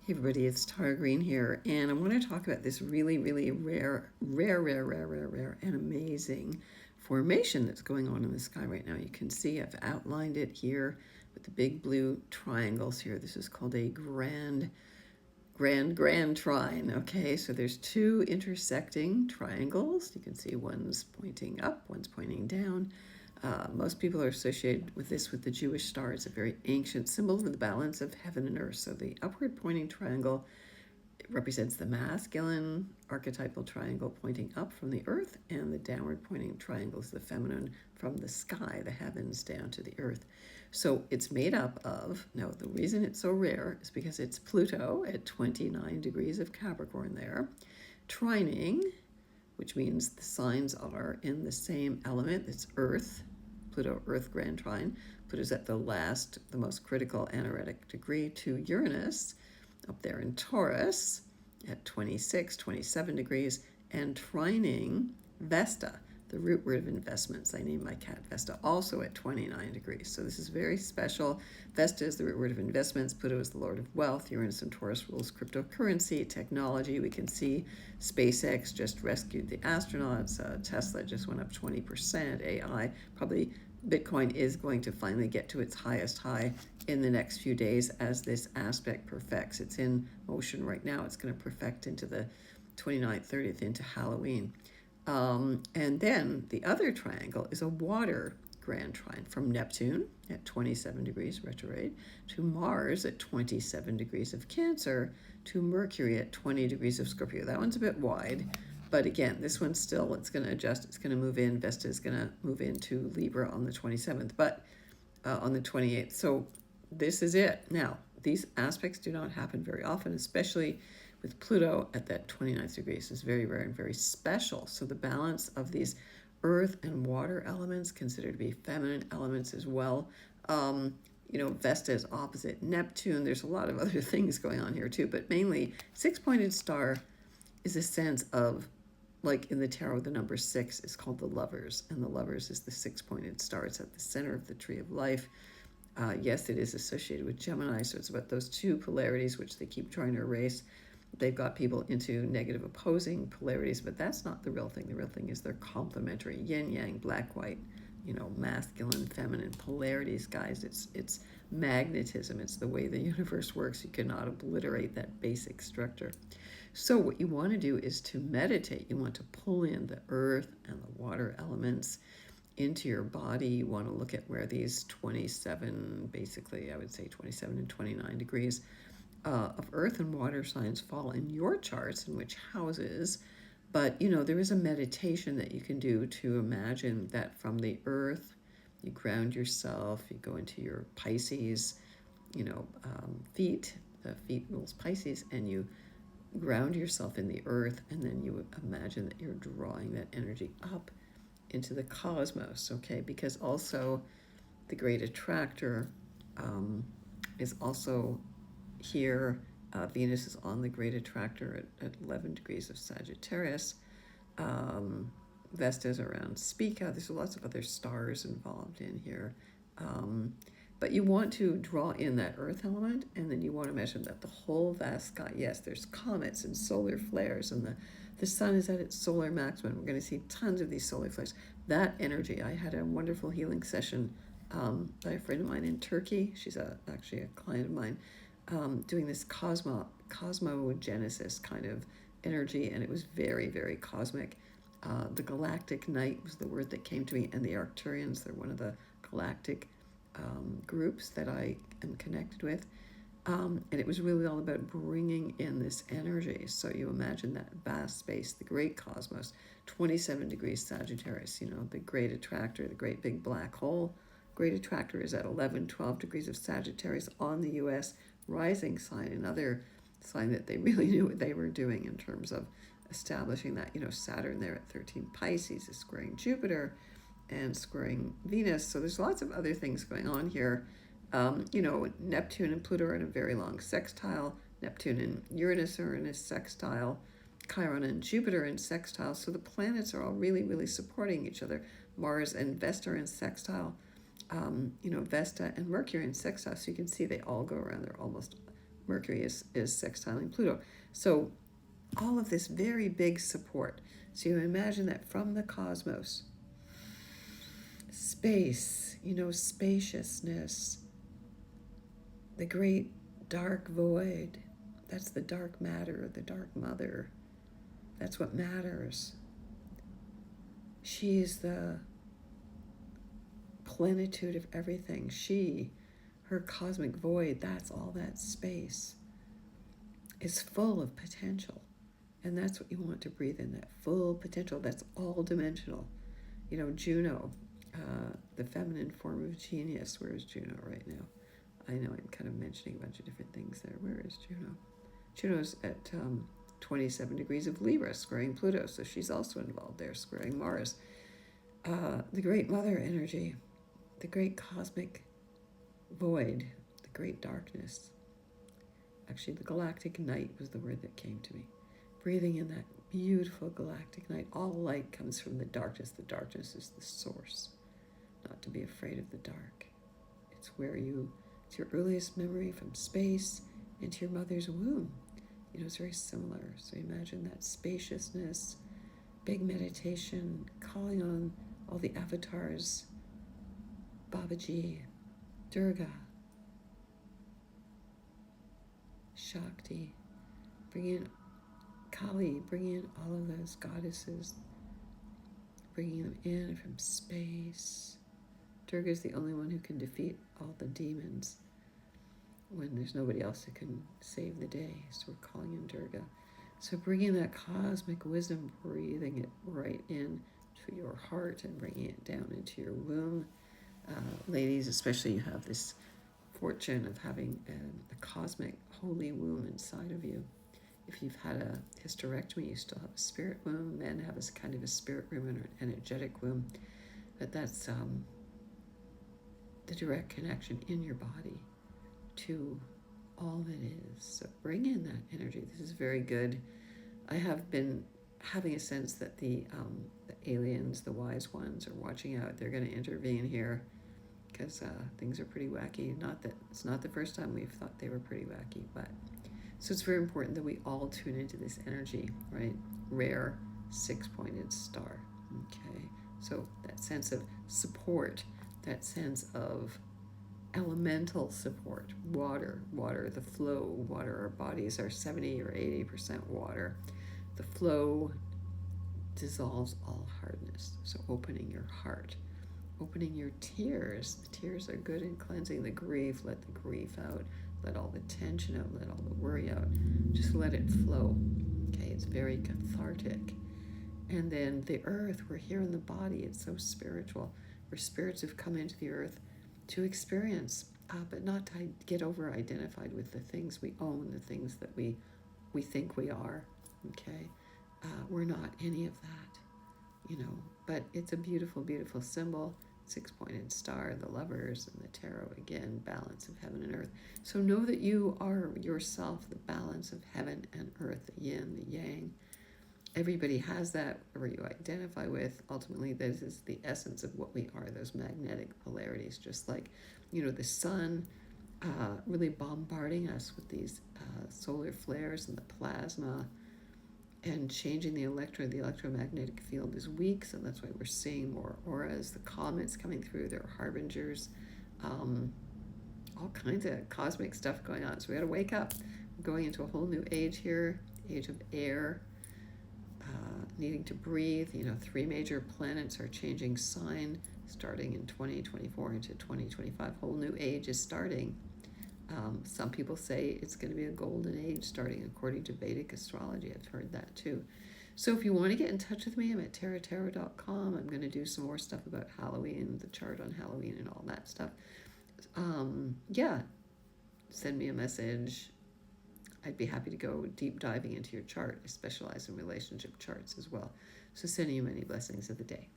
Hey everybody, it's Tara Green here, and I want to talk about this really, really rare, and amazing formation that's going on in the sky right now. You can see I've outlined it here with the big blue triangles here. This is called a Grand Trine. Okay, so there's two intersecting triangles. You can see one's pointing up, one's pointing down. Most people are associated with this with the Jewish star. It's a very ancient symbol of the balance of heaven and earth. So the upward pointing triangle represents the masculine archetypal triangle pointing up from the earth, and the downward pointing triangle is the feminine from the sky, the heavens, down to the earth. So it's made up of, now the reason it's so rare is because it's Pluto at 29 degrees of Capricorn there, trining, which means the signs are in the same element. It's Earth, Pluto, Earth, Grand Trine. Pluto's at the most critical anaretic degree to Uranus, up there in Taurus at 26, 27 degrees, and trining Vesta, the root word of investments. I named my cat Vesta, also at 29 degrees. So this is very special. Vesta is the root word of investments. Pluto is the lord of wealth. Uranus and Taurus rules cryptocurrency, technology. We can see SpaceX just rescued the astronauts. Tesla just went up 20%. AI, probably Bitcoin is going to finally get to its highest high in the next few days as this aspect perfects. It's in motion right now. It's going to perfect into the 29th, 30th, into Halloween. And then the other triangle is a water Grand Trine from Neptune at 27 degrees retrograde to Mars at 27 degrees of Cancer to Mercury at 20 degrees of Scorpio. That one's a bit wide, but again, this one's still, it's going to adjust. It's going to move in. Vesta is going to move into Libra on the 27th, but on the 28th. So this is it. Now, these aspects do not happen very often, especially with Pluto at that 29th degree. Is very rare and very special. So the balance of these earth and water elements, considered to be feminine elements as well. Vesta is opposite Neptune. There's a lot of other things going on here too, but mainly six-pointed star is a sense of, like in the tarot, the number 6 is called the Lovers, and the Lovers is the six-pointed star. It's at the center of the tree of life. Yes, it is associated with Gemini, so it's about those two polarities which they keep trying to erase. They've got people into negative opposing polarities, but that's not the real thing. The real thing is they're complementary, yin yang, black white, masculine, feminine polarities, guys. It's magnetism. It's the way the universe works. You cannot obliterate that basic structure. So what you want to do is to meditate. You want to pull in the earth and the water elements into your body. You want to look at where these 27, basically, I would say 27 and 29 degrees of earth and water signs fall in your charts, in which houses. But there is a meditation that you can do to imagine that from the earth you ground yourself, you go into your Pisces feet. The feet rules Pisces, and you ground yourself in the earth, and then you imagine that you're drawing that energy up into the cosmos. Okay, because also the great attractor is also here. Venus is on the great attractor at 11 degrees of Sagittarius. Vesta is around Spica. There's lots of other stars involved in here. But you want to draw in that earth element, and then you want to imagine that the whole vast sky, yes, there's comets and solar flares, and the sun is at its solar maximum. We're going to see tons of these solar flares. That energy, I had a wonderful healing session by a friend of mine in Turkey. She's actually a client of mine, doing this cosmogenesis kind of energy, and it was very, very cosmic. The galactic night was the word that came to me, and the Arcturians, they're one of the galactic groups that I am connected with. And it was really all about bringing in this energy. So you imagine that vast space, the great cosmos, 27 degrees Sagittarius, the great attractor, the great big black hole. Great attractor is at 11, 12 degrees of Sagittarius on the U.S. rising sign, another sign that they really knew what they were doing in terms of establishing that. Saturn there at 13 Pisces is squaring Jupiter and squaring Venus. So there's lots of other things going on here. Neptune and Pluto are in a very long sextile. Neptune and Uranus are in a sextile. Chiron and Jupiter in sextile. So the planets are all really, really supporting each other. Mars and Vesta are in sextile. Vesta and Mercury in sextile. So you can see they all go around. They're almost Mercury is sextiling Pluto. So all of this very big support. So you imagine that from the cosmos, space, spaciousness, the great dark void, that's the dark matter, the dark mother. That's what matters. She is the plenitude of everything. Her cosmic void, that's all that space, is full of potential. And that's what you want to breathe in, that full potential that's all dimensional. Juno, the feminine form of genius. Where is Juno right now? I know I'm kind of mentioning a bunch of different things there. Where is Juno? Juno's at 27 degrees of Libra, squaring Pluto, so she's also involved there, squaring Mars. The great mother energy, the great cosmic void, the great darkness. Actually, the galactic night was the word that came to me. Breathing in that beautiful galactic night. All light comes from the darkness. The darkness is the source. Not to be afraid of the dark. It's your earliest memory from space into your mother's womb. It's very similar. So imagine that spaciousness, big meditation, calling on all the avatars, Babaji, Durga, Shakti, bring in Kali, bring in all of those goddesses, bringing them in from space. Durga is the only one who can defeat all the demons when there's nobody else who can save the day. So we're calling in Durga. So bringing that cosmic wisdom, breathing it right in to your heart and bringing it down into your womb. Ladies, especially, you have this fortune of having a cosmic holy womb inside of you. If you've had a hysterectomy, you still have a spirit womb. Men have a kind of a spirit womb and an energetic womb. But that's the direct connection in your body to all that is. So bring in that energy. This is very good. I have been having a sense that the aliens, the wise ones, are watching out. They're going to intervene here because things are pretty wacky. Not that it's not the first time we've thought they were pretty wacky, but so it's very important that we all tune into this energy, right? Rare 6-pointed star. Okay, so that sense of support, that sense of elemental support, water, the flow, water. Our bodies are 70 or 80% water. The flow dissolves all hardness. So opening your heart, opening your tears. The tears are good in cleansing the grief. Let the grief out. Let all the tension out. Let all the worry out. Just let it flow. Okay, it's very cathartic. And then the earth, we're here in the body. It's so spiritual. We're spirits who've come into the earth to experience, but not to get over-identified with the things we own, the things that we think we are. Okay, we're not any of that, but it's a beautiful, beautiful symbol. 6-pointed star, the lovers, and the tarot, again, balance of heaven and earth. So know that you are yourself the balance of heaven and earth, the yin, the yang. Everybody has that, whatever you identify with. Ultimately, this is the essence of what we are, those magnetic polarities, just like, the sun really bombarding us with these solar flares and the plasma and changing the electromagnetic field is weak, so that's why we're seeing more auras. The comets coming through, they're harbingers, all kinds of cosmic stuff going on. So we got to wake up. We're going into a whole new age here, age of air, needing to breathe. 3 major planets are changing sign starting in 2024 into 2025. Whole new age is starting. Some people say it's going to be a golden age starting according to Vedic astrology. I've heard that too. So if you want to get in touch with me, I'm at tarot.com. I'm going to do some more stuff about Halloween, the chart on Halloween and all that stuff. Send me a message. I'd be happy to go deep diving into your chart. I specialize in relationship charts as well. So sending you many blessings of the day.